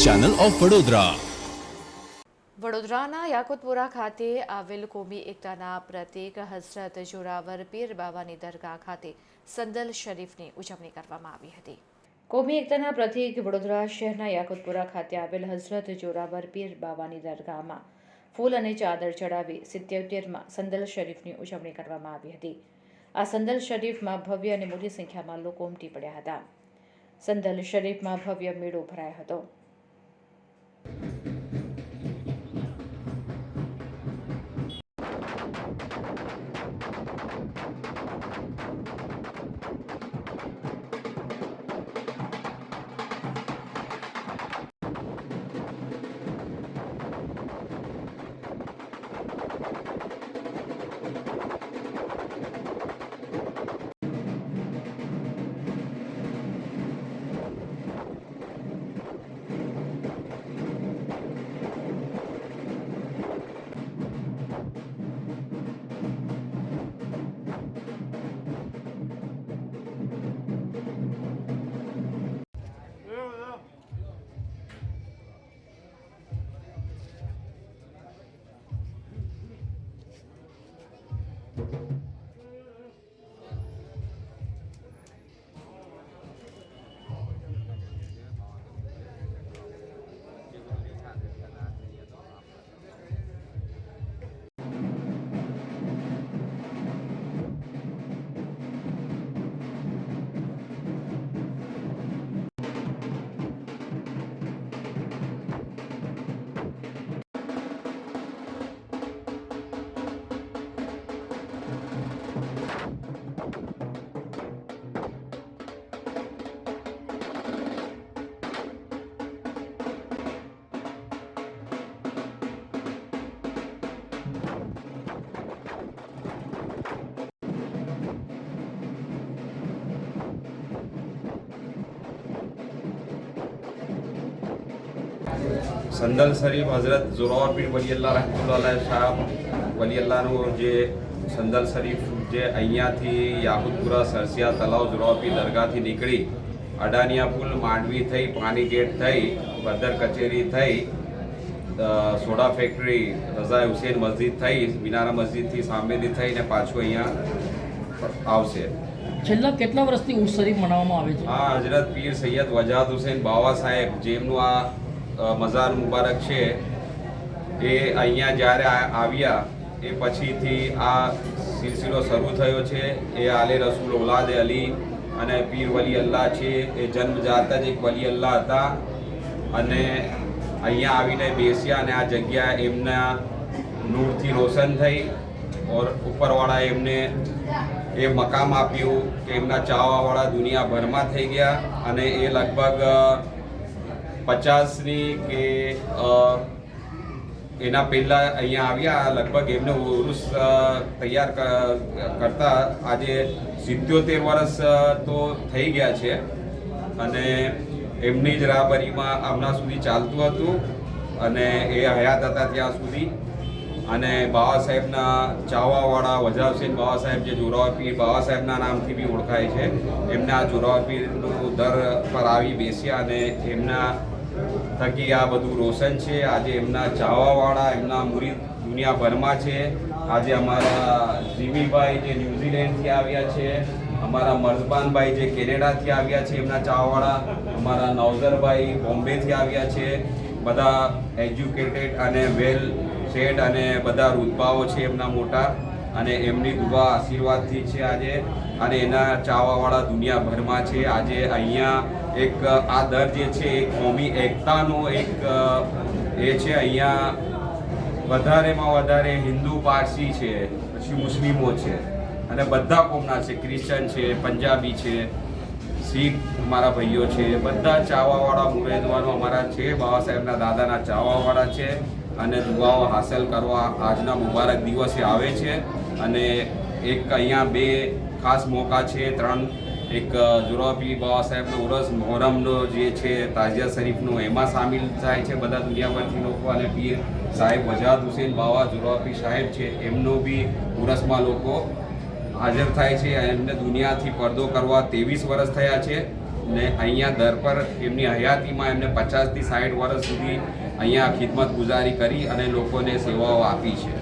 Channel of Vadodara. વડોદરાના યાકુતપુરા ખાતે આવેલ કોમી એકતાના પ્રતીક હઝરત જોરાવર પીર બાવાની દરગાહ ખાતે સંદલ શરીફની ઉજવણી કરવામાં આવી હતી. કોમી એકતાના પ્રતીક વડોદરા શહેરના યાકુતપુરા ખાતે આવેલ હઝરત જોરાવર પીર બાવાની દરગાહમાં ફૂલ અને ચાદર ચડાવી 77માં સંદલ શરીફની ઉજવણી કરવામાં આવી હતી. આ સંદલ શરીફમાં ભવ્ય અને મોટી સંખ્યામાં લોકો ઉમટી પડ્યા હતા. સંદલ શરીફમાં ભવ્ય મેળો ભરાયો હતો. સંદલ શરીફ હઝરત જોરાવર પીર વલી અલ્લાહ રહમતુલ્લાહ શાહ વલી અલ્લાહનું જે સંદલ શરીફ જે અહીંયાથી યાકુતપુરા સરસિયા તલાવ જોરાવર પીર દરગાહથી નીકળી અડાનિયા પુલ માંડવી થઈ પાણી ગેટ થઈ બદર કચેરી થઈ સોડા ફેક્ટરી રઝા હુસેન મસ્જિદ થઈ મિનારા મસ્જિદથી સામેથી થઈને પાછું અહીંયા આવશે. છેલ્લા કેટલા વર્ષથી ઉર્સ શરીફ મનાવવામાં આવે છે? હા, હઝરત પીર સૈયદ વજાહત હુસેન બાવા સાહેબ જેમનું આ મઝાર મુબારક છે એ અહીંયા જ્યારે આવ્યા એ પછીથી આ સિલસિલો શરૂ થયો છે. એ આલે રસૂલ ઓલાદ અલી અને પીર વલી અલ્લાહ છે. એ જન્મજાત જ એક વલી અલ્લાહ હતા અને અહીંયા આવીને બેસ્યા અને આ જગ્યા એમના નૂરથી રોશન થઈ ઓર ઉપરવાળા એમને એ મકામ આપ્યું કે એમના ચાહવાવાળા દુનિયાભરમાં થઈ ગયા અને એ લગભગ 50ની કે એના પહેલાં અહીંયા આવ્યા. લગભગ એમને ઉરુસ તૈયાર કરતા આજે 77 વર્ષ તો થઈ ગયા છે અને એમની જ રાહબરીમાં હમણાં સુધી ચાલતું હતું અને એ હયાત હતા ત્યાં સુધી. અને બાવા સાહેબના ચાહવાવાળા વજા હુસેન બાવા સાહેબ જે જોરાવર પીર બાવા સાહેબના નામથી બી ઓળખાય છે એમના જોરાવર પીરનું દર પર આવી બેસ્યા અને એમના થકી આ બધું રોશન છે. આજે એમના ચાહવાવાળા એમના મુરીદ દુનિયાભરમાં છે. આજે અમારા જીમીભાઈ જે ન્યૂઝીલેન્ડથી આવ્યા છે, અમારા મર્ઝબાનભાઈ જે કેનેડાથી આવ્યા છે એમના ચાહવાળા, અમારા નવઝરભાઈ બોમ્બેથી આવ્યા છે. બધા એજ્યુકેટેડ અને વેલ સેટ અને બધા રૂતબાઓ છે એમના મોટા અને એમની દુઆ આશીર્વાદથી છે આજે અને એના ચાહવાવાળા દુનિયાભરમાં છે. આજે અહીંયા એક આ દર જે છે એક કોમી એકતાનો એક એ છે. અહીંયા વધારેમાં વધારે હિન્દુ પારસી છે, પછી મુસ્લિમો છે અને બધા કોમના છે. ક્રિશ્ચન છે, પંજાબી છે, શીખ અમારા ભાઈઓ છે. બધા ચાહવાવાળા મુરેદવાનો અમારા છે. બાબા સાહેબના દાદાના ચાહવાવાળા છે અને દુઆઓ હાંસલ કરવા આજના મુબારક દિવસે આવે છે. અને એક અહીંયા બે ખાસ મોકા છે, ત્રણ. એક જોરાવર પીર બાવા સાહેબનો ઉરસ મોહરમનો જે છે તાજિયા શરીફનો એમાં સામેલ થાય છે બધા દુનિયાભરથી લોકો. અને પીર સાહેબ વજાહત હુસેન બાવા જોરાવર પીર સાહેબ છે એમનો બી ઉરસમાં લોકો હાજર થાય છે. એમને દુનિયાથી પડદો કરવા 23 વર્ષ થયા છે ને અહીંયા દર પર એમની હયાતીમાં એમને 50થી 60 વર્ષ સુધી અહીંયા ખિદમત ગુજારી કરી અને લોકોને સેવાઓ આપી છે.